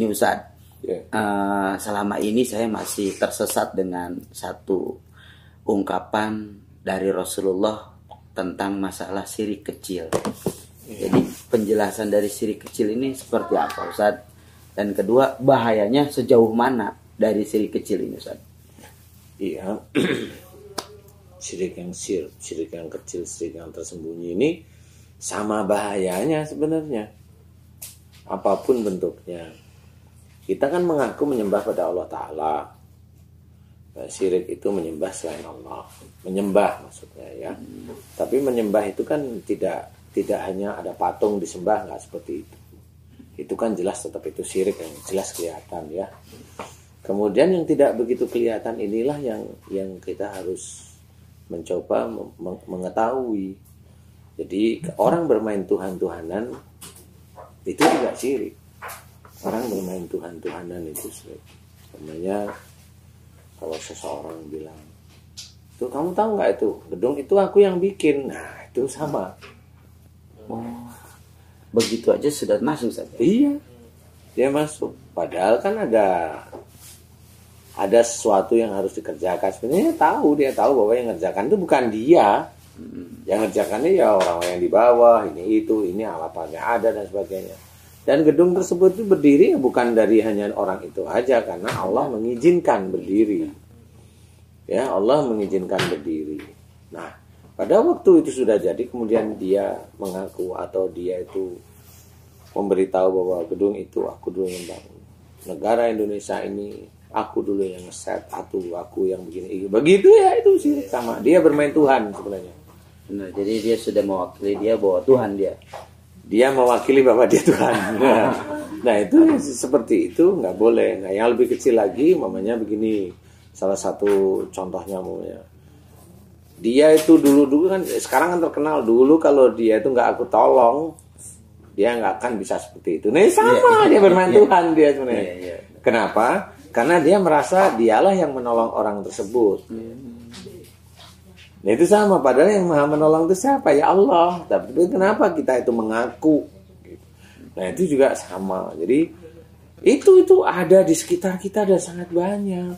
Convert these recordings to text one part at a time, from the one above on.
Ini Ustaz, selama ini saya masih tersesat dengan satu ungkapan dari Rasulullah tentang masalah syirik kecil. Jadi penjelasan dari syirik kecil ini seperti apa Ustaz? Dan kedua, bahayanya sejauh mana dari syirik kecil ini Ustaz? Iya. Syirik yang kecil, syirik yang tersembunyi ini sama bahayanya sebenarnya. Apapun bentuknya. Kita kan mengaku menyembah pada Allah Ta'ala. Syirik itu menyembah selain Allah. Menyembah maksudnya ya. Tapi menyembah itu kan tidak hanya ada patung disembah, nggak seperti itu. Itu kan jelas tetap itu syirik yang jelas kelihatan ya. Kemudian yang tidak begitu kelihatan inilah yang kita harus mencoba mengetahui. Jadi orang bermain Tuhan-Tuhanan itu juga syirik. Orang bermain Tuhan-Tuhanan itu syirik. Namanya kalau seseorang bilang, tuh kamu tahu nggak itu gedung itu aku yang bikin, nah itu sama. Oh, begitu aja sudah masuk saja. Iya, dia masuk. Padahal kan ada sesuatu yang harus dikerjakan. Sebenarnya dia tahu bahwa yang ngerjakan itu bukan dia. Yang ngerjakannya ya orang-orang yang di bawah, ini alat-alatnya ada dan sebagainya. Dan gedung tersebut itu berdiri bukan dari hanya orang itu aja, karena Allah mengizinkan berdiri. Ya, Allah mengizinkan berdiri. Nah, pada waktu itu sudah jadi, kemudian dia mengaku atau dia itu memberitahu bahwa gedung itu aku dulu yang bangun. Negara Indonesia ini aku dulu yang ngeset, aku yang begini. Begitu ya, itu sih sama. Dia bermain Tuhan sebenarnya. Benar, jadi dia sudah mewakili dia bahwa Tuhan dia. Dia mewakili bahwa dia Tuhan. Nah itu seperti itu nggak boleh. Nah yang lebih kecil lagi, mamanya begini. Salah satu contohnya mamanya. Dia itu dulu kan, sekarang kan terkenal. Dulu kalau dia itu nggak aku tolong, dia nggak akan bisa seperti itu. Nah sama, dia bermain Tuhan dia sebenarnya. Kenapa? Karena dia merasa dialah yang menolong orang tersebut. Nah itu sama, padahal yang maha menolong itu siapa? Ya Allah. Tapi kenapa kita itu mengaku? Nah itu juga sama. Jadi itu ada di sekitar kita dan sangat banyak.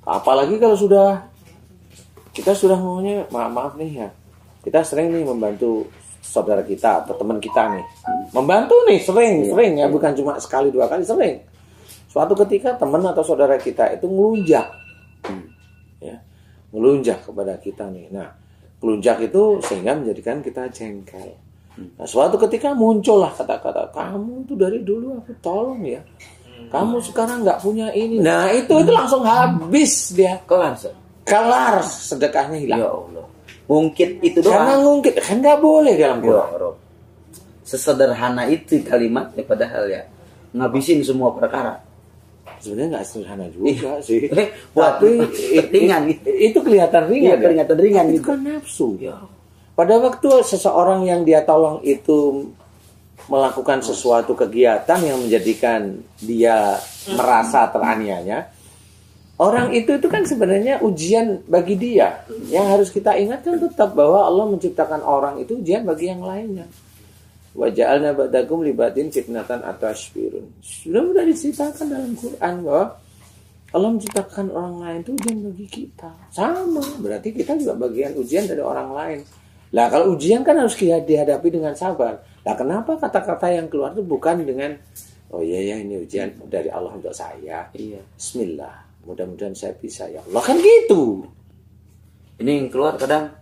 Apalagi kalau kita sudah ngomongnya maaf nih ya. Kita sering nih membantu saudara kita atau teman kita nih. Membantu nih sering ya, bukan cuma sekali dua kali, sering. Suatu ketika teman atau saudara kita itu ngelunjak. Ya. Melunjak kepada kita nih. Nah, melunjak itu sehingga menjadikan kita jengkel. Nah, suatu ketika muncullah kata-kata, kamu tuh dari dulu aku tolong ya. Kamu sekarang nggak punya ini. Nah, itu langsung habis dia. Kelar sedekahnya hilang. Ya Allah. Ngungkit itu doang. Karena ngungkit kan nggak boleh dalam Quran. Sesederhana itu kalimatnya padahal ya. Ngabisin semua perkara. Sebenarnya nggak sederhana juga sih. Tapi ringan itu kelihatan ringan. Iya, kelihatan ringan itu kan nafsu. Ya. Pada waktu seseorang yang dia tolong itu melakukan sesuatu kegiatan yang menjadikan dia merasa teraniaya, orang itu kan sebenarnya ujian bagi dia. Yang harus kita ingatkan tetap bahwa Allah menciptakan orang itu ujian bagi yang lainnya. Wa ja'alna ba'dakum libatin fitnatan atasbirun. Sudah diceritakan dalam Quran bahwa Allah menciptakan orang lain itu ujian bagi kita. Sama, berarti kita juga bagian ujian dari orang lain. Lah kalau ujian kan harus dihadapi dengan sabar. Lah kenapa kata-kata yang keluar itu bukan dengan oh iya ya ini ujian dari Allah untuk saya. Iya. Bismillah, mudah-mudahan saya bisa ya Allah, kan gitu. Ini yang keluar kadang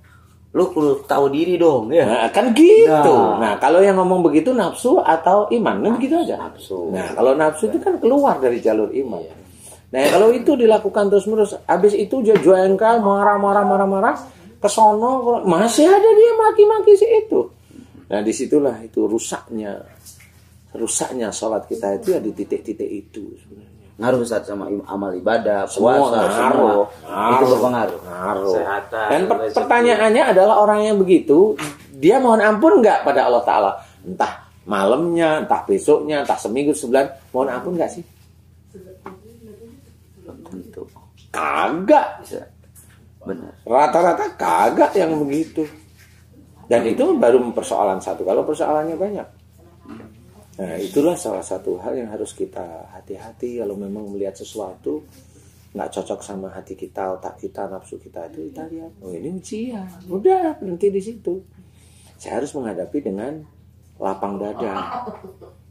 lu perlu tahu diri dong ya. Nah, kan gitu. Nah, kalau yang ngomong begitu nafsu atau iman, kan begitu aja. Nafsu. Nah, kalau nafsu itu kan keluar dari jalur iman. Nah, kalau itu dilakukan terus-menerus, habis itu dia jengkel, marah, kesono masih ada dia maki-maki si itu. Nah, disitulah itu rusaknya sholat kita itu ya di titik-titik itu sebenarnya. Ngaruh Ustaz sama amal ibadah, puasa, semua itu berpengaruh. Kesehatan. Dan pertanyaannya adalah orang yang begitu, dia mohon ampun nggak pada Allah Ta'ala? Entah malamnya, entah besoknya, entah seminggu, sebulan, mohon ampun nggak sih? Tentu. Kagak. Benar. Rata-rata kagak yang begitu. Dan itu baru persoalan satu. Kalau persoalannya banyak. Nah, itulah salah satu hal yang harus kita hati-hati kalau memang melihat sesuatu nggak cocok sama hati kita, otak kita, nafsu kita, itu kita lihat, oh ini ujian, udah berhenti di situ. Saya harus menghadapi dengan lapang dada.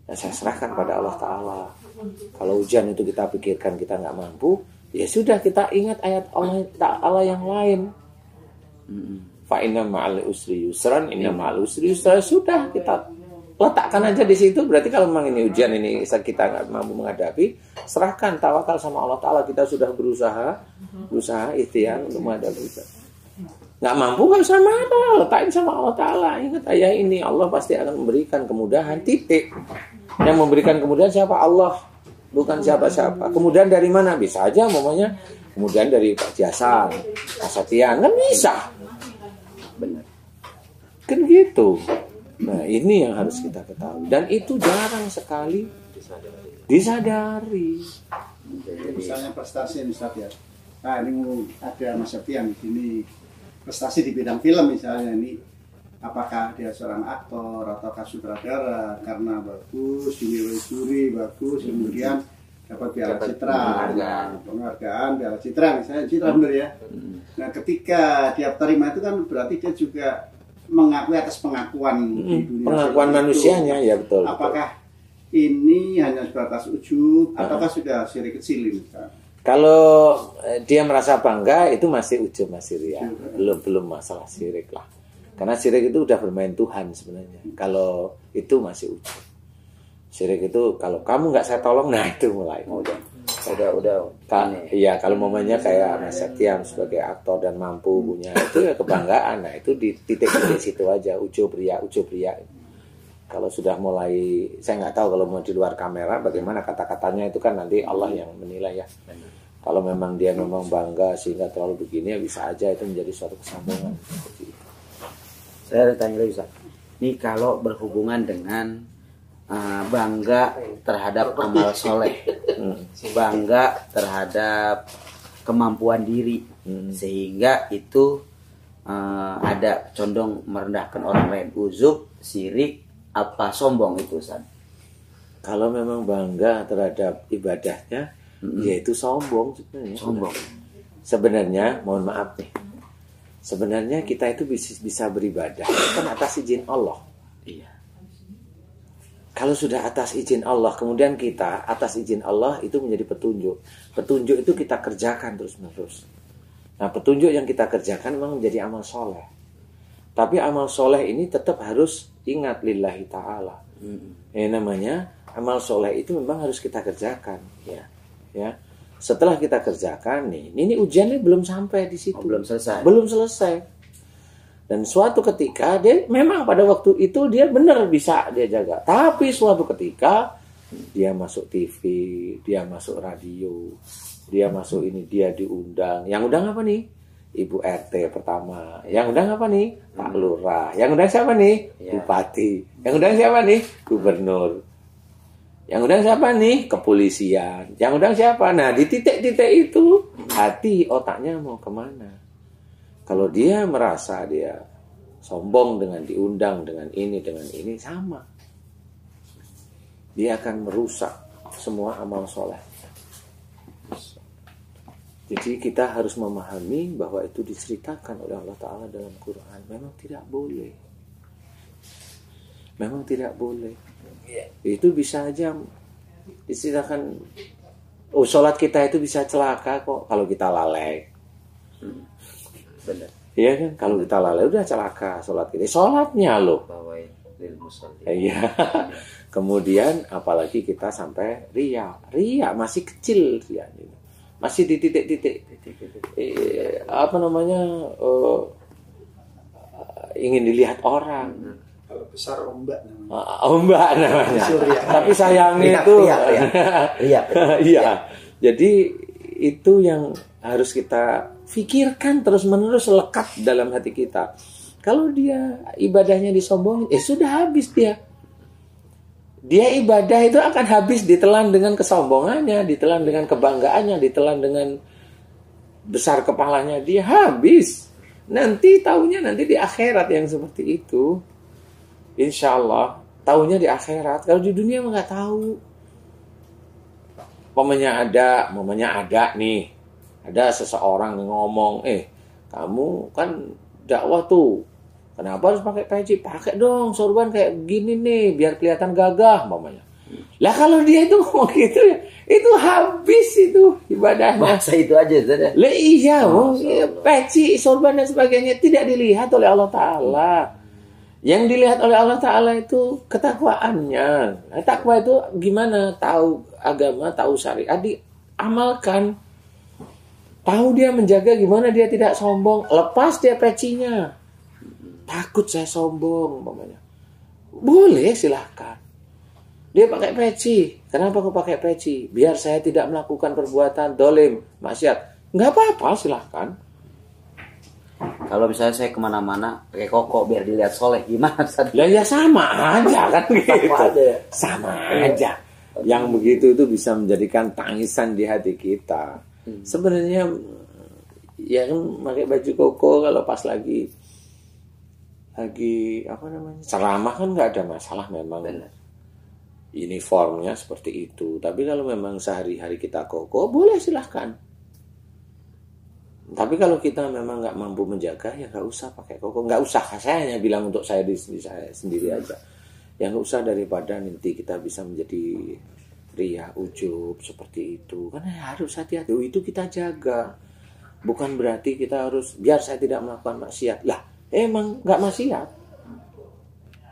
Dan saya serahkan pada Allah Ta'ala. Kalau ujian itu kita pikirkan kita nggak mampu, ya sudah, kita ingat ayat Allah Ta'ala yang lain. Fa inna ma'al usri yusran, inna ma'al usri yusra. Sudah, kita letakkan aja di situ. Berarti kalau memang ini ujian, ini kita nggak mampu menghadapi, serahkan, tawakal sama Allah Ta'ala. Kita sudah berusaha ikhtiar untuk menghadapi itu. Nggak mampu, nggak usah marah, letakin sama Allah Ta'ala. Ingat ayat ini, Allah pasti akan memberikan kemudahan, titik. Yang memberikan kemudahan siapa? Allah, bukan siapa-siapa. Kemudahan dari mana? Bisa aja momennya kemudahan dari Pak Jasan, Pak Satian, kan bisa. Benar. Kan gitu. Nah, ini yang harus kita ketahui. Dan itu jarang sekali disadari. Misalnya prestasi misalnya, nah ini ada Mas Satian ini prestasi di bidang film misalnya, ini apakah dia seorang aktor ataukah sutradara, karena bagus, dinilai juri bagus, kemudian dapat Piala Citra, penghargaan Piala Citra misalnya, Citra benar ya. Nah, ketika dia terima itu kan berarti dia juga mengakui atas pengakuan di dunia, pengakuan manusianya, ya betul. Apakah ini hanya sebatas ujub ataukah sudah syirik kecil ini? Kalau dia merasa bangga, itu masih ujub, masih ria. Belum masalah syirik lah. Karena syirik itu udah bermain Tuhan sebenarnya. Kalau itu masih ujub. Syirik itu kalau kamu nggak saya tolong, nah itu mulai. Udah. Iya, kalau momennya kayak Mas Septian sebagai aktor dan mampu punya itu ya kebanggaan. Nah itu di titik-titik situ aja, ujub ria. Kalau sudah mulai, saya nggak tahu kalau mau di luar kamera bagaimana kata-katanya, itu kan nanti Allah yang menilai ya. Kalau memang dia memang bangga sehingga terlalu begini, ya bisa aja itu menjadi suatu kesombongan. Saya tanya lagi Ustaz, ini kalau berhubungan dengan bangga terhadap amal soleh, bangga terhadap kemampuan diri, sehingga itu ada condong merendahkan orang lain, uzub, syirik, apa sombong itu Ustaz? Kalau memang bangga terhadap ibadahnya, yaitu sombong sebenarnya. Sombong. Sebenarnya, mohon maaf nih. Sebenarnya kita itu bisa beribadah kan atas izin Allah. Iya. Kalau sudah atas izin Allah, kemudian kita atas izin Allah itu menjadi petunjuk. Petunjuk itu kita kerjakan terus-menerus. Nah, petunjuk yang kita kerjakan memang menjadi amal soleh. Tapi amal soleh ini tetap harus ingat lillahi ta'ala. Namanya amal soleh itu memang harus kita kerjakan. Ya. Setelah kita kerjakan ini ujiannya belum sampai di situ. Belum selesai. Dan suatu ketika dia memang pada waktu itu dia benar bisa dia jaga. Tapi suatu ketika dia masuk TV, dia masuk radio, dia masuk ini, dia diundang. Yang undang apa nih? Ibu RT pertama. Yang undang apa nih? Pak Lurah. Yang undang siapa nih? Bupati. Yang undang siapa nih? Gubernur. Yang undang siapa nih? Kepolisian. Yang undang siapa? Nah, di titik-titik itu hati otaknya mau kemana? Kalau dia merasa dia sombong dengan diundang, dengan ini sama. Dia akan merusak semua amal soleh. Jadi kita harus memahami bahwa itu diceritakan oleh Allah Ta'ala dalam Quran. Memang tidak boleh. Itu bisa aja diceritakan. Sholat kita itu bisa celaka kok kalau kita lalai. Benar. Iya kan, kalau kita lalai udah celaka sholat kita. Sholatnya loh. Iya. Kemudian apalagi kita sampai ria masih kecil ria ini. Masih di titik-titik ingin dilihat orang. Kalau besar ombak namanya. Ombak namanya. Tapi sayangnya itu iya. Jadi itu yang harus kita pikirkan terus-menerus, lekat dalam hati kita. Kalau dia ibadahnya disombongin, sudah habis dia. Dia ibadah itu akan habis ditelan dengan kesombongannya, ditelan dengan kebanggaannya, ditelan dengan besar kepalanya, dia habis. Nanti taunya nanti di akhirat yang seperti itu. Insya Allah Taunya di akhirat. Kalau di dunia mah nggak tahu. Momennya ada nih. Ada seseorang yang ngomong, kamu kan dakwah tuh. Kenapa harus pakai peci? Pakai dong sorban kayak gini nih, biar kelihatan gagah, mamanya. Lah kalau dia itu ngomong gitu ya, itu habis itu ibadahnya. Bahasa itu aja, Zat. Lah iya, peci, sorban dan sebagainya tidak dilihat oleh Allah Ta'ala. Yang dilihat oleh Allah Ta'ala itu ketakwaannya. Nah, takwa itu gimana? Tahu agama, tahu syariat, diamalkan. Tahu dia menjaga gimana dia tidak sombong. Lepas dia pecinya. Takut saya sombong, umpamanya. Boleh, silahkan. Dia pakai peci. Kenapa kau pakai peci? Biar saya tidak melakukan perbuatan dolim, maksiat. Nggak apa-apa, silahkan. Kalau misalnya saya kemana-mana pakai koko biar dilihat soleh, gimana? Lah ya sama aja kan gitu. Sama aja. Yang begitu itu bisa menjadikan tangisan di hati kita. Sebenarnya ya kan pakai baju koko kalau pas lagi apa namanya, ceramah kan nggak ada masalah memang. Benar. Uniformnya seperti itu. Tapi kalau memang sehari-hari kita koko, boleh silahkan. Tapi kalau kita memang nggak mampu menjaga, ya nggak usah pakai koko. Nggak usah, saya hanya bilang untuk saya sendiri aja. Ya nggak usah, daripada nanti kita bisa menjadi ria, ujub seperti itu. Karena harus hati-hati. Itu kita jaga. Bukan berarti kita harus, biar saya tidak melakukan maksiat. Lah, emang nggak maksiat.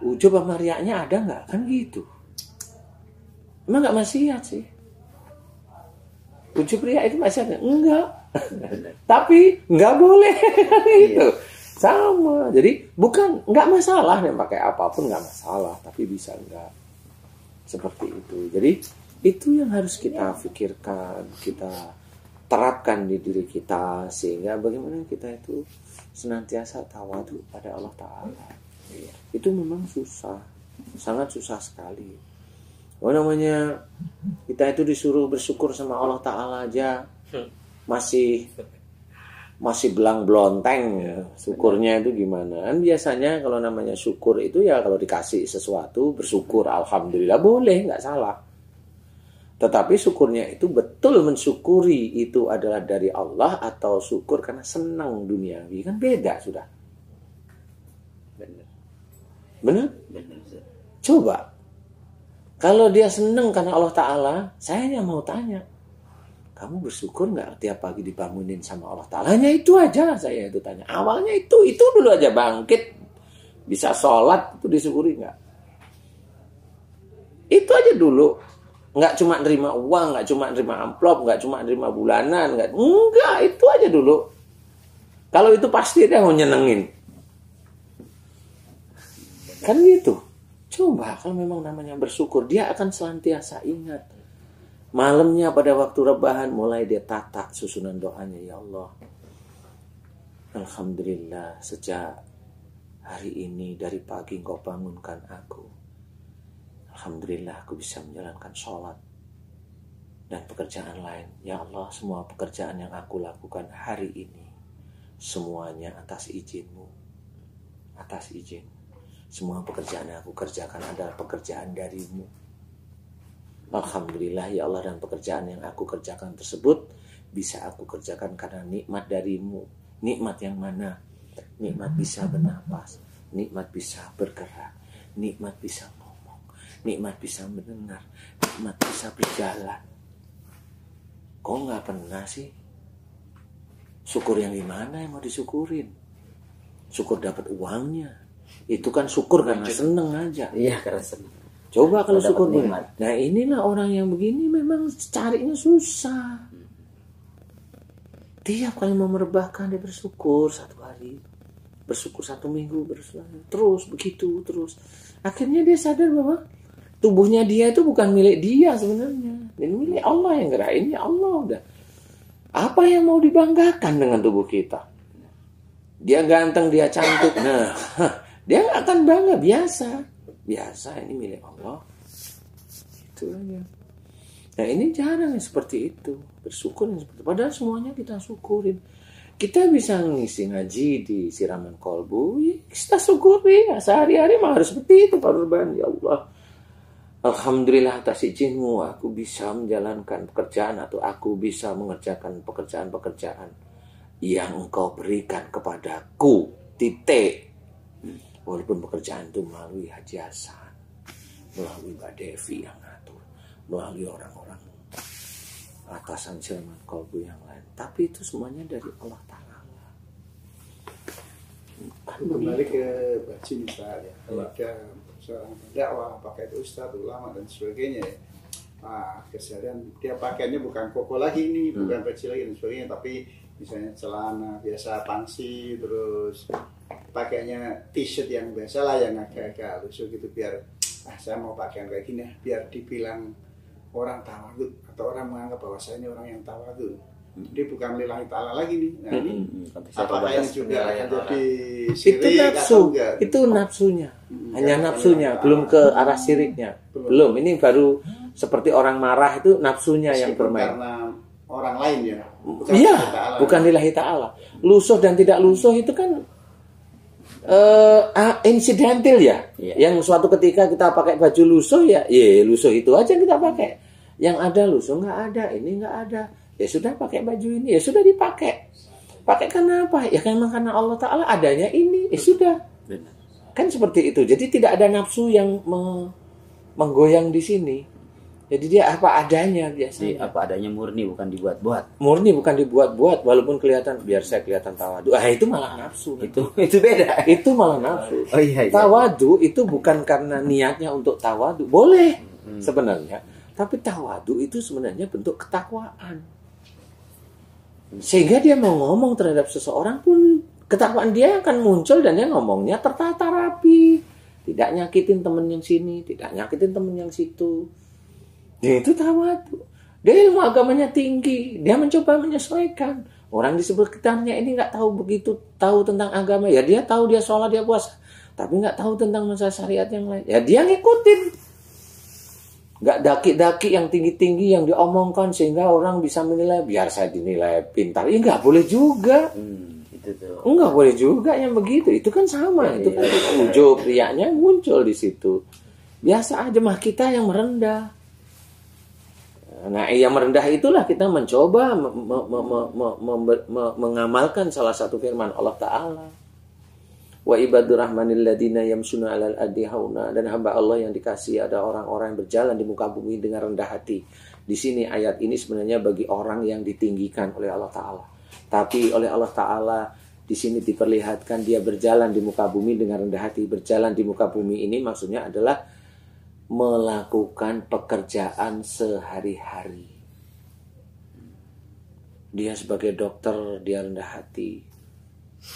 Ujub sama riaknya ada nggak? Kan gitu. Emang nggak maksiat sih. Ujub riak itu maksiat? Enggak. Tapi nggak boleh. Gitu. Sama. Jadi bukan, nggak masalah nih pakai apapun, nggak masalah. Tapi bisa nggak. Seperti itu. Jadi itu yang harus kita pikirkan, kita terapkan di diri kita, sehingga bagaimana kita itu senantiasa tawadu pada Allah Ta'ala. Itu memang susah, sangat susah sekali. Namanya kita itu disuruh bersyukur sama Allah Ta'ala aja masih belang belonteng ya. Syukurnya itu gimana? Kan biasanya kalau namanya syukur itu ya kalau dikasih sesuatu bersyukur, alhamdulillah, boleh, nggak salah. Tetapi syukurnya itu betul mensyukuri itu adalah dari Allah atau syukur karena senang duniawi, kan beda sudah. Benar? Coba kalau dia senang karena Allah Ta'ala, saya yang mau tanya, kamu bersyukur nggak tiap pagi dibangunin sama Allah Ta'ala? Hanya itu aja saya itu tanya. Awalnya itu dulu aja, bangkit, bisa sholat, itu disyukuri nggak? Itu aja dulu. Nggak cuma nerima uang, nggak cuma nerima amplop, nggak cuma nerima bulanan, enggak, itu aja dulu. Kalau itu pasti dia mau nyenengin. Kan gitu. Coba kalau memang namanya bersyukur, dia akan senantiasa ingat. Malamnya pada waktu rebahan mulai dia tata susunan doanya, ya Allah, alhamdulillah sejak hari ini dari pagi Engkau bangunkan aku. Alhamdulillah aku bisa menjalankan sholat dan pekerjaan lain. Ya Allah, semua pekerjaan yang aku lakukan hari ini semuanya atas izin-Mu, atas izin. Semua pekerjaan yang aku kerjakan adalah pekerjaan dari-Mu. Alhamdulillah ya Allah, dan pekerjaan yang aku kerjakan tersebut bisa aku kerjakan karena nikmat dari-Mu. Nikmat yang mana? Nikmat bisa bernapas, nikmat bisa bergerak, nikmat bisa ngomong, nikmat bisa mendengar, nikmat bisa berjalan. Kok nggak pernah sih? Syukur yang gimana yang mau disyukurin? Syukur dapat uangnya. Itu kan syukur karena seneng aja. Iya, karena seneng. Coba kalau syukur nikmat. Nah inilah orang yang begini memang carinya susah. Tiap kali mau merebahkan dia bersyukur 1 hari, bersyukur 1 minggu, terus begitu terus. Akhirnya dia sadar bahwa tubuhnya dia itu bukan milik dia sebenarnya. Ini milik Allah, yang gerainnya Allah udah. Apa yang mau dibanggakan dengan tubuh kita? Dia ganteng, dia cantik. Nah, dia nggak akan bangga, biasa ini milik Allah. Itu aja. Nah ini jarang yang seperti itu, bersyukur yang seperti itu. Padahal semuanya kita syukurin. Kita bisa ngisi ngaji di siraman kolbu, ya kita syukuri ya, sehari-hari mah harus seperti itu Pak Nurban. Ya Allah, alhamdulillah atas izinmu aku bisa menjalankan pekerjaan atau aku bisa mengerjakan pekerjaan-pekerjaan yang engkau berikan kepadaku, titik. Walaupun pekerjaan itu melalui Haji Hasan, melalui Mbak Devi yang ngatur, melalui orang-orang atasan siraman kolbu yang lain, tapi itu semuanya dari Allah Ta'ala. Kembali ke baci misalnya, kalau ada seorang dakwah, pakai itu ustadz, ulama dan sebagainya, keseharian dia pakainya bukan koko lagi ini, bukan peci lagi dan sebagainya, tapi misalnya celana biasa pangsi, terus pakainya t-shirt yang biasa lah, yang agak-agak lusuh gitu, biar saya mau pakaian kayak gini, biar dibilang orang tawadhu atau orang menganggap bahwa saya ini orang yang tawadhu. Dia bukan lillahi ta'ala lagi nih. Nah ini apakah ini juga akan jadi syirik? Itu nafsu, itu nafsunya. Hanya nafsunya, belum ke arah syiriknya. Belum, ini baru seperti orang marah itu nafsunya yang bermain. Karena orang lain ya. Iya, bukan lillahi ta'ala. Lusuh dan tidak lusuh itu kan insidental ya. Yang suatu ketika kita pakai baju lusuh ya, lusuh itu aja kita pakai. Yang ada lusuh nggak ada, ini nggak ada. Ya sudah pakai baju ini, ya sudah dipakai. Pakai karena apa? Ya kan karena Allah Ta'ala adanya ini, ya sudah. Kan seperti itu. Jadi tidak ada nafsu yang menggoyang di sini. Jadi dia apa adanya biasanya. Jadi apa adanya murni, bukan dibuat-buat. Murni bukan dibuat-buat, walaupun kelihatan biar saya kelihatan tawadu. Itu malah nafsu. Itu beda. Itu malah nafsu. Oh iya. Tawadu itu bukan karena niatnya untuk tawadu. Boleh sebenarnya. Tapi tawadu itu sebenarnya bentuk ketakwaan. Sehingga dia mau ngomong terhadap seseorang pun ketakwaan dia akan muncul dan dia ngomongnya tertata rapi. Tidak nyakitin temen yang sini, tidak nyakitin temen yang situ. Ya itu tawadu. Dia ilmu agamanya tinggi. Dia mencoba menyesuaikan. Orang di sekitarnya ini nggak tahu begitu tahu tentang agama. Ya dia tahu, dia sholat, dia puasa. Tapi nggak tahu tentang masalah syariat yang lain. Ya dia ngikutin. Nggak daki-daki yang tinggi-tinggi yang diomongkan sehingga orang bisa menilai. Biar saya dinilai pintar. Ya nggak boleh juga. Itu tuh. Nggak boleh juga yang begitu. Itu kan sama. Itu kan ujub riaknya muncul di situ. Biasa aja mah kita yang merendah. Nah, yang merendah itulah kita mencoba mengamalkan salah satu firman Allah Ta'ala. Wa ibadur rahmanil ladina yamshuna 'alal ardi hauna, dan hamba Allah yang dikasihi ada orang-orang yang berjalan di muka bumi dengan rendah hati. Di sini ayat ini sebenarnya bagi orang yang ditinggikan oleh Allah Ta'ala. Tapi oleh Allah Ta'ala di sini diperlihatkan dia berjalan di muka bumi dengan rendah hati. Berjalan di muka bumi ini maksudnya adalah melakukan pekerjaan sehari-hari. Dia sebagai dokter, dia rendah hati.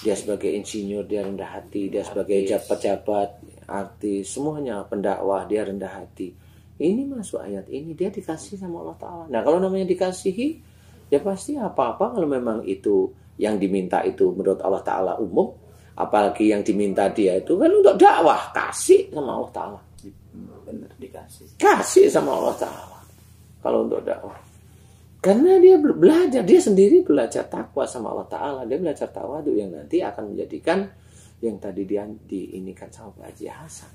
Dia sebagai insinyur, dia rendah hati. Dia sebagai pejabat, artis, semuanya pendakwah, dia rendah hati. Ini masuk ayat ini, dia dikasihi sama Allah Ta'ala. Nah kalau namanya dikasihi, ya pasti apa-apa kalau memang itu yang diminta itu menurut Allah Ta'ala umum. Apalagi yang diminta dia itu kan untuk dakwah, kasih sama Allah Ta'ala. Benar, dikasih. Kasih sama Allah Ta'ala kalau untuk dakwah. Karena dia belajar, dia sendiri belajar takwa sama Allah Ta'ala. Dia belajar tawadu yang nanti akan menjadikan yang tadi dia diinikan sama Pak Haji Hasan.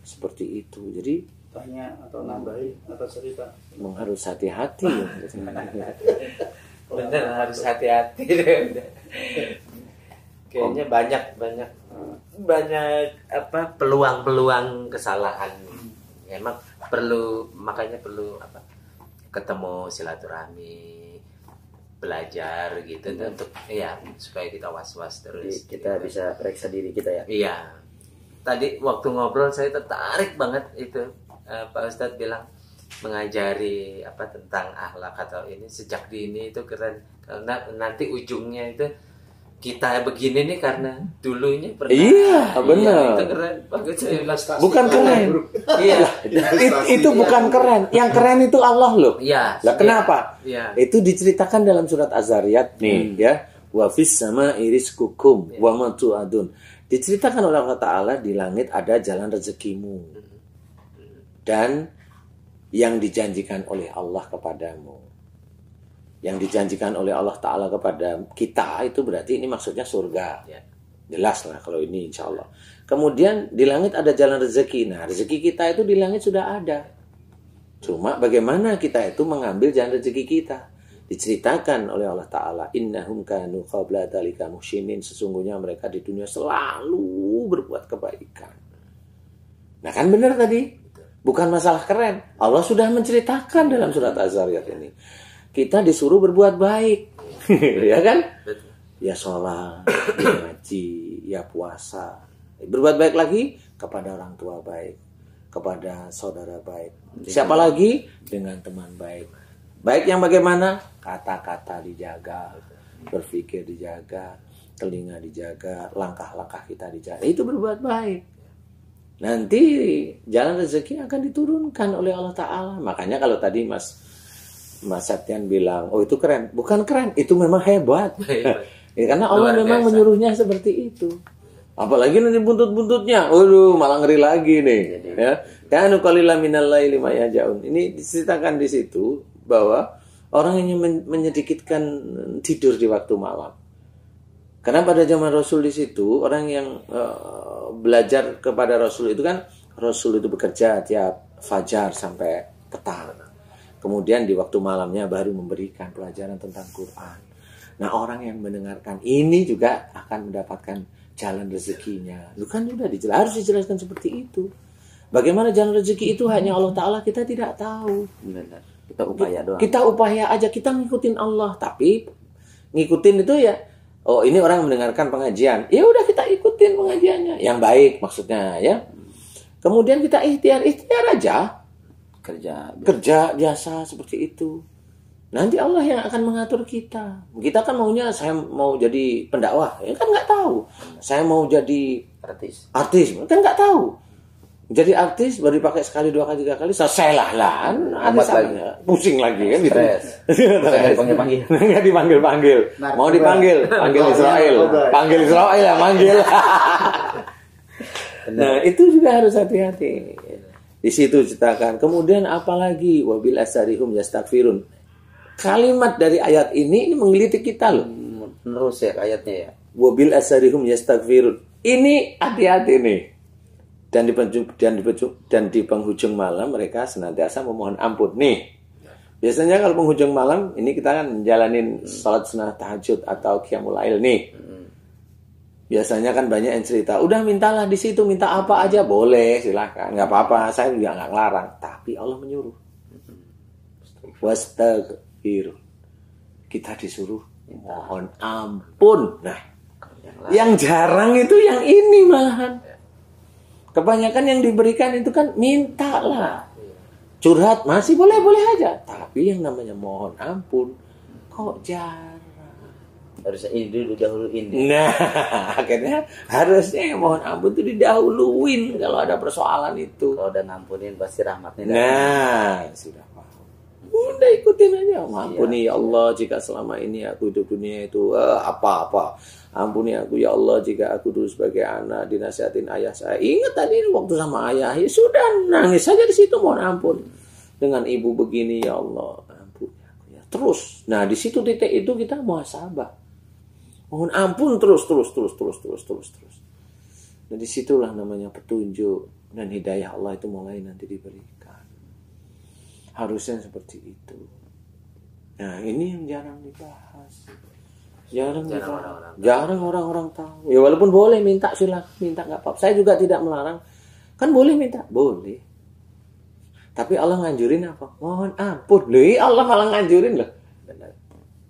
Seperti itu. Jadi tanya atau nambahin atau cerita. Harus hati-hati. Bener, harus hati-hati. Kayaknya banyak apa peluang-peluang kesalahan. Emang makanya perlu apa? Ketemu, silaturahmi, belajar gitu untuk ya supaya kita was-was terus. Kita gitu. bisa periksa diri kita ya. Iya. Tadi waktu ngobrol saya tertarik banget itu Pak Ustadz bilang mengajari apa tentang akhlak atau ini sejak dini itu keren, karena nanti ujungnya itu kita begini nih karena dulunya pernah. Iya, benar. Itu keren. Bagus saya bilang. Bukan keren. Iya. Itu bukan keren. Yang keren itu Allah loh. Iya. Lah kenapa? Iya. Itu diceritakan dalam surat Az-Zariyat nih ya. Wa fis sama'i rizqukum wa ma tu'adun. Diceritakan oleh Allah Ta'ala di langit ada jalan rezekimu. Dan yang dijanjikan oleh Allah kepadamu. yang dijanjikan oleh Allah Ta'ala kepada kita, itu berarti ini maksudnya surga. Ya. Jelas lah kalau ini insya Allah. Kemudian di langit ada jalan rezeki. Nah, rezeki kita itu di langit sudah ada. Cuma bagaimana kita itu mengambil jalan rezeki kita. Diceritakan oleh Allah Ta'ala, innahum kanu qabla dzalika muhsinin, sesungguhnya mereka di dunia selalu berbuat kebaikan. Nah kan benar tadi. Bukan masalah keren. Allah sudah menceritakan dalam surat Az-Zariyat ini. Kita disuruh berbuat baik. Ya kan? Ya sholat, ya ngaji, ya puasa. Berbuat baik lagi kepada orang tua baik, kepada saudara baik. Siapa lagi? Dengan teman baik. Baik yang bagaimana? Kata-kata dijaga, berpikir dijaga, telinga dijaga, langkah-langkah kita dijaga. Itu berbuat baik. Nanti jalan rezeki akan diturunkan oleh Allah Ta'ala. Makanya kalau tadi Mas Septian bilang, oh itu keren. Bukan keren, itu memang hebat. Ya, karena Allah memang menyuruhnya seperti itu. Apalagi nanti buntut-buntutnya, waduh malah ngeri lagi nih. Ya, kanu qalilan minal laili ma yahjaun. Ini diceritakan di situ bahwa orang yang menyedikitkan tidur di waktu malam. Karena pada zaman Rasul di situ orang yang belajar kepada Rasul itu kan, Rasul itu bekerja tiap fajar sampai petang. Kemudian di waktu malamnya baru memberikan pelajaran tentang Quran. Nah orang yang mendengarkan ini juga akan mendapatkan jalan rezekinya. Lu kan sudah harus dijelaskan seperti itu. Bagaimana jalan rezeki itu hanya Allah Ta'ala, kita tidak tahu. Benar. Kita upaya doang. Kita upaya aja, kita ngikutin Allah. Tapi ngikutin itu ya, oh ini orang mendengarkan pengajian, ya udah kita ikutin pengajiannya. Yang baik maksudnya ya. Kemudian kita ikhtiar aja. Kerja biasa seperti itu. Nanti Allah yang akan mengatur kita. Kita kan maunya saya mau jadi pendakwah, ya kan nggak tahu. Saya mau jadi artis kan nggak tahu. Jadi artis baru dipakai sekali, 2 kali, 3 kali, selesai lah. Pusing lagi kan gitu. Dipanggil-panggil. Nggak dipanggil-panggil. Mau dipanggil, panggil Israel. Panggil Israel ya, manggil. Nah, itu juga harus hati-hati. Di situ ceritakan. Kemudian apalagi wabil asarihum yastaghfirun. Kalimat dari ayat ini menggelitik kita loh. Terus ya ayatnya ya. Wabil asarihum yastaghfirun. Ini hati-hati nih. Dan di penghujung malam mereka senantiasa memohon ampun. Nih. Biasanya kalau penghujung malam ini kita kan menjalanin salat sunnah tahajud atau qiyamul lail nih. Biasanya kan banyak yang cerita, udah mintalah di situ, minta apa aja boleh, silakan, nggak apa-apa, saya juga nggak ngelarang. Tapi Allah menyuruh, wastaghfir, kita disuruh mohon ampun. Nah, yang jarang itu yang ini malahan. Kebanyakan yang diberikan itu kan mintalah, curhat masih boleh-boleh aja. Tapi yang namanya mohon ampun, kok jarang. Harusnya ini dulu didahuluin. Nah, akhirnya harusnya mohon ampun itu didahuluin kalau ada persoalan itu. Kalau udah ngampunin pasti rahmatnya. Nah, sudah paham. Udah ikutin aja. Ampuni ya Allah jika selama ini aku hidup dunia itu apa-apa. Ampuni aku ya Allah jika aku dulu sebagai anak dinasihatin ayah saya. Ingat tadi waktu sama ayah, ya sudah nangis saja di situ mohon ampun. Dengan ibu begini ya Allah, ampuni aku ya. Terus, nah di situ titik itu kita muhasabah. Mohon ampun terus. Dan disitulah namanya petunjuk dan hidayah Allah itu mulai nanti diberikan. Harusnya seperti itu. Nah ini yang jarang dibahas. Jarang orang-orang tahu. Ya walaupun boleh minta silakan minta nggak apa-apa. Saya juga tidak melarang. Kan boleh minta, boleh. Tapi Allah nganjurin apa? Mohon ampun. Loh, Allah malah nganjurin loh.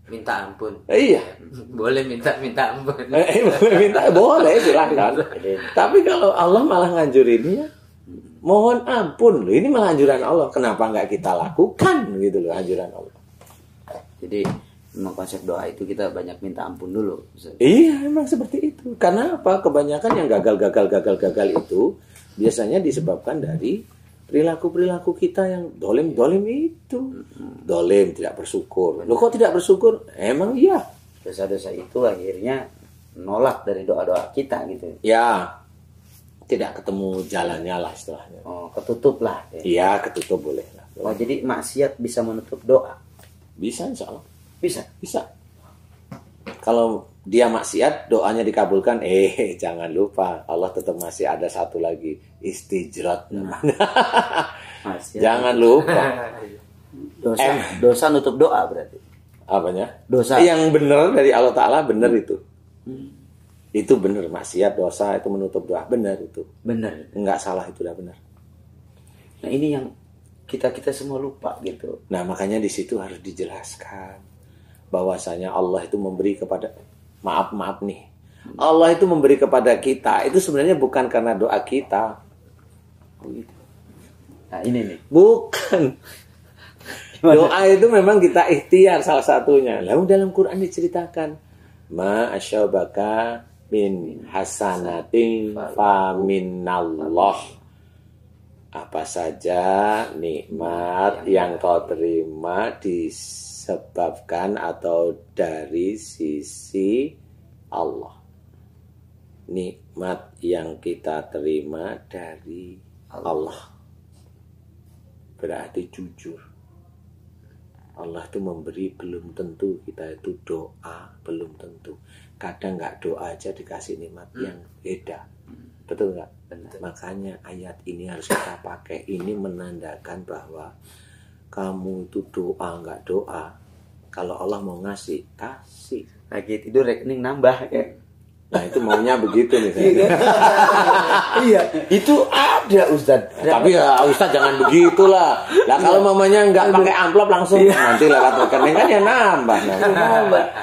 Minta ampun. Iya. Boleh minta ampun. Boleh silahkan. Tapi kalau Allah malah nganjurinnya, mohon ampun. Loh, ini malah anjuran Allah. Kenapa nggak kita lakukan gitu loh anjuran Allah. Jadi memang konsep doa itu kita banyak minta ampun dulu. Iya, memang seperti itu. Karena apa? Kebanyakan yang gagal itu biasanya disebabkan dari perilaku kita yang dolim itu. Dolim, tidak bersyukur. Loh kok tidak bersyukur? Emang iya. Dosa-dosa itu akhirnya nolak dari doa-doa kita gitu. Ya, tidak ketemu jalannya lah istilahnya. Oh, ketutup lah. Iya, ketutup boleh lah. Oh, jadi maksiat bisa menutup doa? Bisa insya Allah. Bisa. Bisa. Kalau dia maksiat, doanya dikabulkan. Jangan lupa, Allah tetap masih ada satu lagi, istijrat namanya. Jangan lupa. Dosa nutup doa berarti. Apanya? Dosa. Yang benar dari Allah Ta'ala, benar itu. Itu benar, maksiat, dosa itu menutup doa, benar itu. Benar. Enggak salah, itu udah benar. Nah ini yang kita semua lupa gitu. Nah makanya di situ harus dijelaskan bahwasanya Allah itu memberi kepada, maaf nih, Allah itu memberi kepada kita itu sebenarnya bukan karena doa kita. Nah ini nih. Bukan. Doa itu memang kita ikhtiar salah satunya. Lalu dalam Quran diceritakan, ma asyabaka min hasanatin fa minallah. Apa saja nikmat yang kau terima disebabkan atau dari sisi Allah. Nikmat yang kita terima dari Allah. Berarti jujur. Allah itu memberi, belum tentu kita itu doa, belum tentu. Kadang nggak doa aja dikasih nikmat yang beda. Betul nggak? Makanya ayat ini harus kita pakai. Ini menandakan bahwa kamu itu doa nggak doa, kalau Allah mau ngasih, kasih. Lagi tidur rekening nambah kayak. Nah itu maunya begitu nih. Iya, itu ada Ustadz. Tapi ya Ustadz jangan begitulah. Lah kalau mamanya nggak pakai amplop langsung nanti lewat rekening kan ya nambah.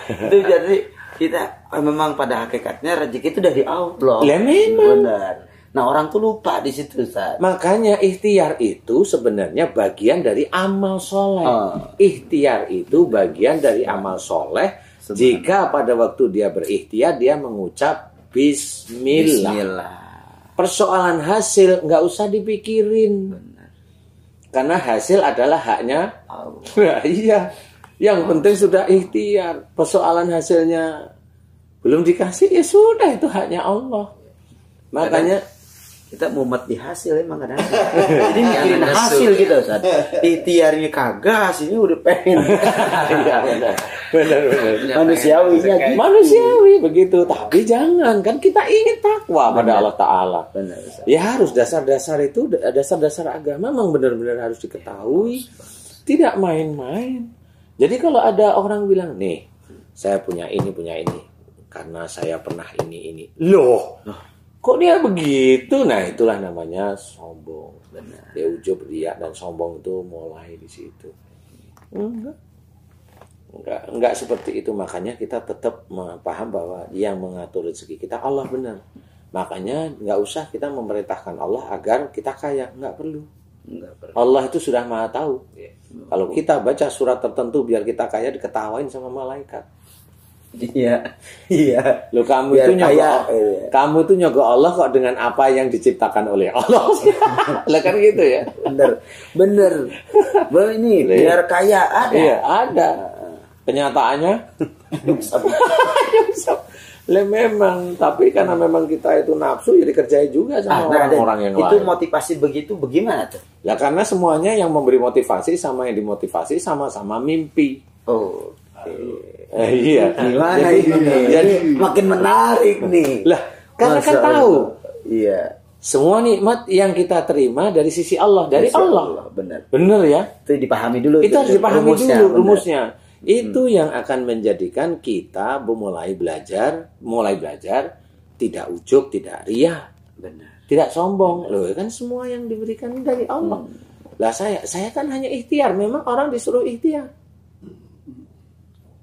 Itu jadi kita memang pada hakikatnya rezeki itu dari Allah. Ya memang. Benar. Nah orang tuh lupa di situ, Ustaz. Makanya ikhtiar itu sebenarnya bagian dari amal soleh. Ikhtiar itu bagian dari amal soleh. Jika pada waktu dia berikhtiar dia mengucap Bismillah. Persoalan hasil nggak usah dipikirin. Benar. Karena hasil adalah haknya Allah. Iya. Yang penting sudah ikhtiar. Persoalan hasilnya belum dikasih, ya sudah, itu haknya Allah. Makanya kita mumet di hasil emang kadang. Jadi mikirin hasil gitu, Ustaz. Ikhtiarnya kagak, hasilnya udah pengen. Iya, benar. Manusiawinya gitu. Manusiawi begitu. Tapi jangan, kan kita ingin takwa pada Allah Ta'ala. Benar, Ustaz. Ya harus dasar-dasar itu, dasar-dasar agama memang benar-benar harus diketahui. Tidak main-main. Jadi kalau ada orang bilang, nih, saya punya ini, karena saya pernah ini. Loh, kok dia begitu? Nah, itulah namanya sombong. Benar. Dia ujub, riya, dan sombong itu mulai di situ. Enggak seperti itu. Makanya kita tetap paham bahwa yang mengatur rezeki kita Allah, benar. Makanya nggak usah kita memerintahkan Allah agar kita kaya. Nggak perlu. Allah itu sudah maha tahu. Kalau kita baca surat tertentu biar kita kaya, diketawain sama malaikat. Iya. Loh, kamu itu nyogok Allah kok dengan apa yang diciptakan oleh Allah. Lah kan gitu ya. Bener. Ini biar kaya ada. Iya, ada. Kenyataannya memang, tapi karena memang kita itu nafsu, ya dikerjain juga sama orang-orang yang lain. Itu motivasi begitu bagaimana tuh? Ya karena semuanya yang memberi motivasi sama yang dimotivasi sama-sama mimpi. Oh. Iya. Gimana ini? Makin menarik nih. Lah, karena kan tahu. Iya. Semua nikmat yang kita terima dari sisi Allah, dari Allah. Benar. Benar ya? Itu dipahami dulu. Itu harus dipahami dulu rumusnya. Itu yang akan menjadikan kita mulai belajar tidak ujub, tidak riya, benar, tidak sombong. Loh, kan semua yang diberikan dari Allah. Lah saya kan hanya ikhtiar. Memang orang disuruh ikhtiar.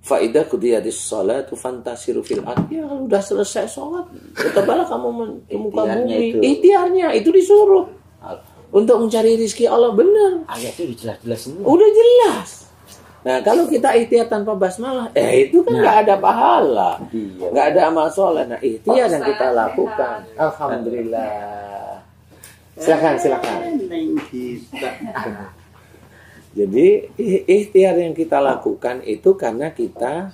Fa idza qudiyatis shalatu fantasiru fil ardh. Ya, kalau udah selesai sholat, bertebalah kamu ke muka bumi. Ikhtiarnya itu disuruh untuk mencari rezeki Allah, benar. Ayatnya udah jelas semua. Udah jelas. Nah, kalau kita ikhtiar tanpa basmalah, itu kan nggak ada pahala, nggak ada amal soleh. Nah, ikhtiar yang kita lakukan, alhamdulillah. Silakan. Jadi ikhtiar yang kita lakukan itu karena kita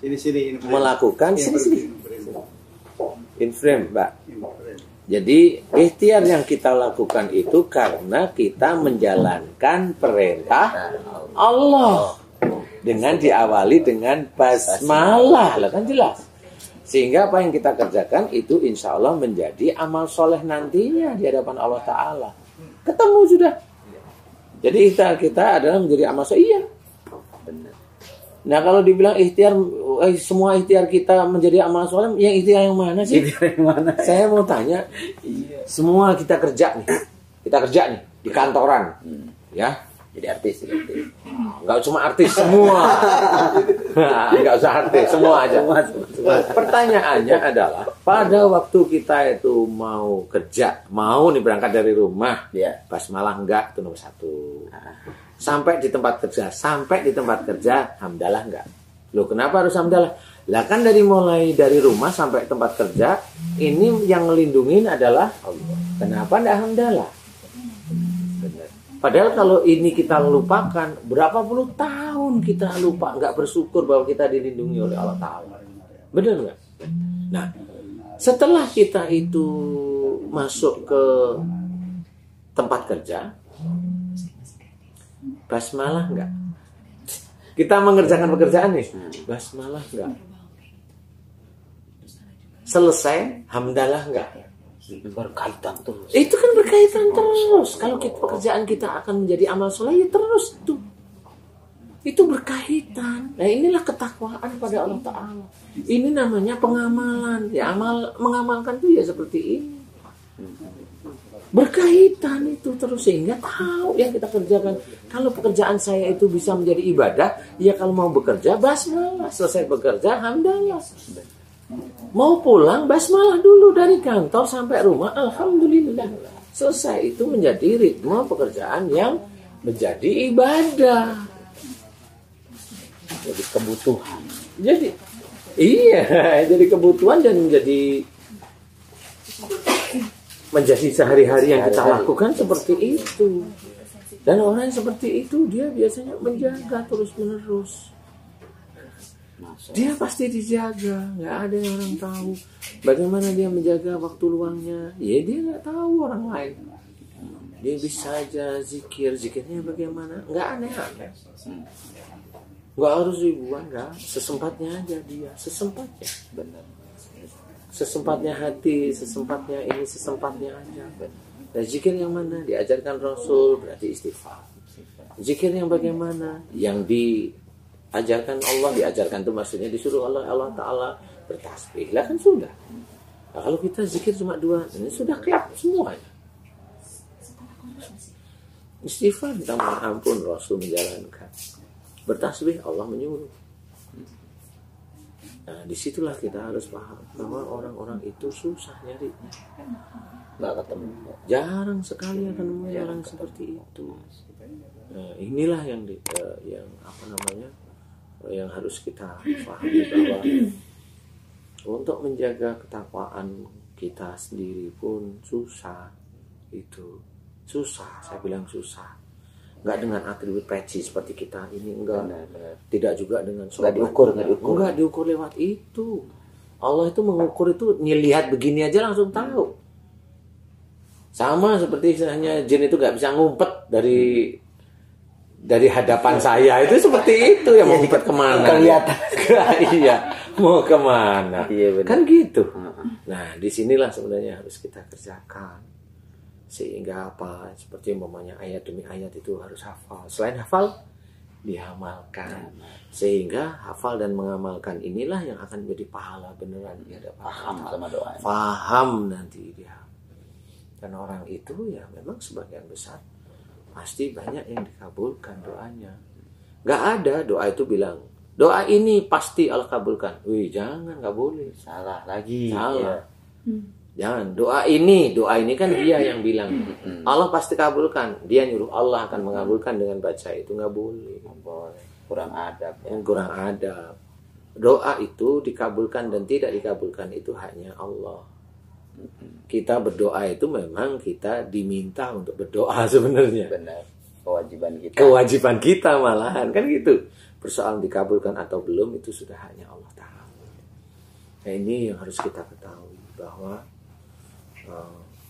melakukan in frame, Mbak. Jadi ikhtiar yang kita lakukan itu karena kita menjalankan perintah Allah. dengan diawali dengan basmalah, lah kan jelas. Sehingga apa yang kita kerjakan itu insya Allah menjadi amal soleh nantinya di hadapan Allah Ta'ala. Ketemu sudah. Jadi kita adalah menjadi amal soleh. Iya. Nah kalau dibilang ikhtiar, semua ikhtiar kita menjadi amal soleh, yang ikhtiar yang mana sih? Ikhtiar yang mana? Saya mau tanya, semua kita kerja nih di kantoran, ya. Jadi artis. Nggak cuma artis, semua. Nggak usah artis, semua aja. Pertanyaannya adalah, pada waktu kita itu mau kerja, mau nih berangkat dari rumah, basmalah enggak, itu nomor 1. Sampai di tempat kerja, hamdalah enggak. Loh kenapa harus hamdalah? Lah kan mulai dari rumah sampai tempat kerja, ini yang ngelindungin adalah Allah. Kenapa enggak hamdalah? Padahal kalau ini kita lupakan, berapa puluh tahun kita lupa, nggak bersyukur bahwa kita dilindungi oleh Allah Ta'ala. Benar nggak? Nah, setelah kita itu masuk ke tempat kerja, basmalah nggak? Kita mengerjakan pekerjaan nih, basmalah nggak? Selesai, hamdalah nggak? Berkaitan terus. Itu kan berkaitan terus. Kalau pekerjaan kita akan menjadi amal soleh, ya terus tuh. Itu berkaitan. Nah inilah ketakwaan pada Allah Ta'ala. Ini namanya pengamalan. Ya mengamalkan itu ya seperti ini. Berkaitan itu terus sehingga tahu yang kita kerjakan. Kalau pekerjaan saya itu bisa menjadi ibadah, ya kalau mau bekerja basmalah. Selesai bekerja hamdalah. Mau pulang basmalah dulu dari kantor sampai rumah, alhamdulillah. Selesai, itu menjadi ritme pekerjaan yang menjadi ibadah. Jadi kebutuhan. Jadi jadi kebutuhan dan menjadi sehari-hari yang kita lakukan seperti itu. Dan orang yang seperti itu dia biasanya menjaga terus-menerus. Dia pasti dijaga, nggak ada yang orang tahu. Bagaimana dia menjaga waktu luangnya? Ya dia nggak tahu orang lain. Dia bisa aja zikirnya bagaimana? Nggak aneh-aneh. Nggak harus ribuan, nggak. Sesempatnya aja dia, sesempatnya. Benar. Sesempatnya hati, sesempatnya ini, sesempatnya aja. Dan zikir yang mana? Diajarkan Rasul berarti istighfar. Zikir yang bagaimana? Yang diajarkan Allah, diajarkan itu maksudnya disuruh Allah Ta'ala bertasbih. Lah kan sudah. Nah, kalau kita zikir cuma 2, ini sudah klap semuanya. Istighfar minta ampun, Rasul menjalankan. Bertasbih Allah menyuruh. Nah disitulah kita harus paham bahwa orang-orang itu susah nyari. Nggak ketemu. Jarang sekali akan menemui orang seperti itu. Nah, inilah yang yang harus kita pahami bahwa untuk menjaga ketakwaan kita sendiri pun susah. Itu susah, saya bilang susah. Enggak dengan atribut peci seperti kita ini, enggak. Tidak juga dengan enggak diukur lewat itu. Allah itu mengukur itu, lihat begini aja langsung tahu. Sama seperti istilahnya jin itu enggak bisa ngumpet dari hadapan saya, itu seperti itu ya, mau ngumpet kemana? Kelihatan. Iya, mau kemana? Iya, kan gitu. Nah, disinilah sebenarnya harus kita kerjakan. Sehingga apa? Seperti umpamanya ayat demi ayat itu harus hafal. Selain hafal, diamalkan. Sehingga hafal dan mengamalkan inilah yang akan menjadi pahala beneran. Dia ada paham sama doa. Paham nanti dia. Dan orang itu ya memang sebagian besar pasti banyak yang dikabulkan doanya. Gak ada doa itu bilang doa ini pasti Allah kabulkan. Wih, jangan, gak boleh. Salah lagi. Salah. Jangan, doa ini kan dia yang bilang. Allah pasti kabulkan. Dia nyuruh Allah akan mengabulkan dengan baca itu, nggak boleh. Kurang adab ya. Kurang adab. Doa itu dikabulkan dan tidak dikabulkan itu hanya Allah. Kita berdoa itu memang kita diminta untuk berdoa sebenarnya. Benar. Kewajiban kita. Kewajiban kita malahan kan gitu. Persoalan dikabulkan atau belum itu sudah hanya Allah Ta'ala. Nah ini yang harus kita ketahui bahwa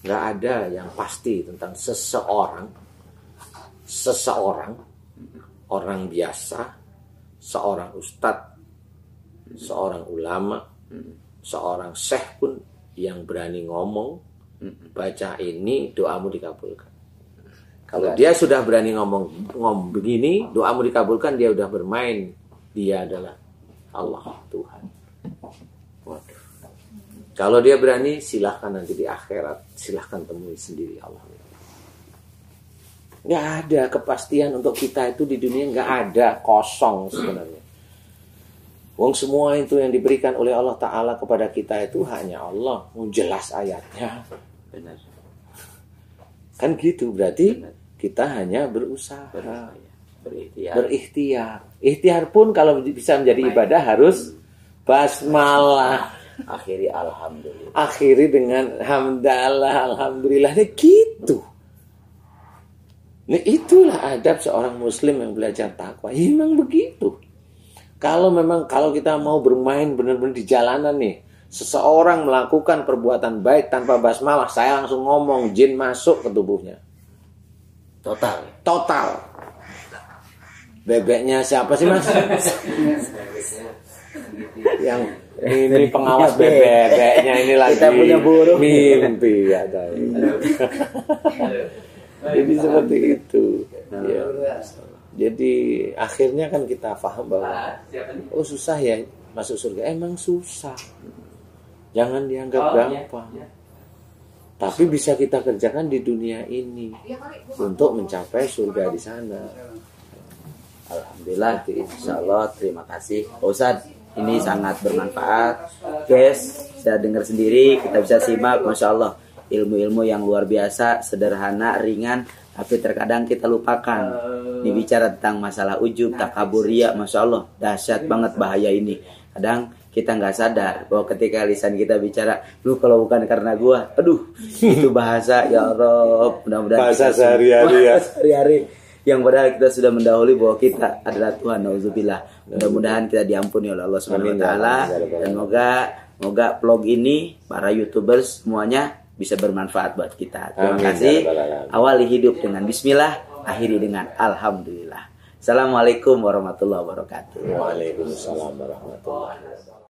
nggak ada yang pasti tentang seseorang orang biasa seorang ustadz, seorang ulama, seorang syekh pun yang berani ngomong, baca ini doamu dikabulkan. Kalau dia sudah berani ngomong begini, doamu dikabulkan, dia udah bermain. Dia adalah Allah Tuhan. Waduh. Kalau dia berani, silahkan nanti di akhirat, silahkan temui sendiri Allah. Nggak ada kepastian untuk kita itu di dunia, nggak ada, kosong sebenarnya. Wong semua itu yang diberikan oleh Allah Ta'ala kepada kita itu hanya Allah. Jelas ayatnya. Benar. Kan gitu, berarti kita hanya berusaha. Berikhtiar. Ikhtiar pun kalau bisa menjadi ibadah harus basmalah. Akhiri alhamdulillah. Akhiri dengan hamdalah, alhamdulillah. Gitu. Nah, itulah adab seorang muslim yang belajar takwa. Memang begitu. Kalau kita mau bermain benar-benar di jalanan nih, seseorang melakukan perbuatan baik tanpa basmalah, saya langsung ngomong, jin masuk ke tubuhnya. Total. Bebeknya siapa sih, Mas? Yang ini pengawas bebeknya ini lagi. Kita punya burung. Mimpi ada. Jadi seperti itu. Ya. Jadi akhirnya kan kita paham bahwa susah ya masuk surga. Emang susah. Jangan dianggap gampang. Tapi bisa kita kerjakan di dunia ini untuk mencapai surga di sana. Alhamdulillah, insya Allah, terima kasih Pak Ustadz. Ini sangat bermanfaat, guys. Saya dengar sendiri, kita bisa simak, masya Allah, ilmu-ilmu yang luar biasa, sederhana, ringan, tapi terkadang kita lupakan. Ini bicara tentang masalah ujub, takabur, riya, masya Allah, dahsyat banget bahaya ini. Kadang kita nggak sadar bahwa ketika lisan kita bicara, lu kalau bukan karena gua, aduh, itu bahasa ya Allah, mudah-mudahan bahasa sehari-hari ya. Sehari-hari. Yang padahal kita sudah mendahului bahwa kita adalah Tuhan, nauzubillah. Mudah-mudahan kita diampuni oleh Allah Subhanahu wa taala, dan moga vlog ini para YouTubers semuanya bisa bermanfaat buat kita. Terima kasih. Awali hidup dengan bismillah, akhiri dengan alhamdulillah. Assalamualaikum warahmatullahi wabarakatuh. Waalaikumsalam warahmatullahi wabarakatuh.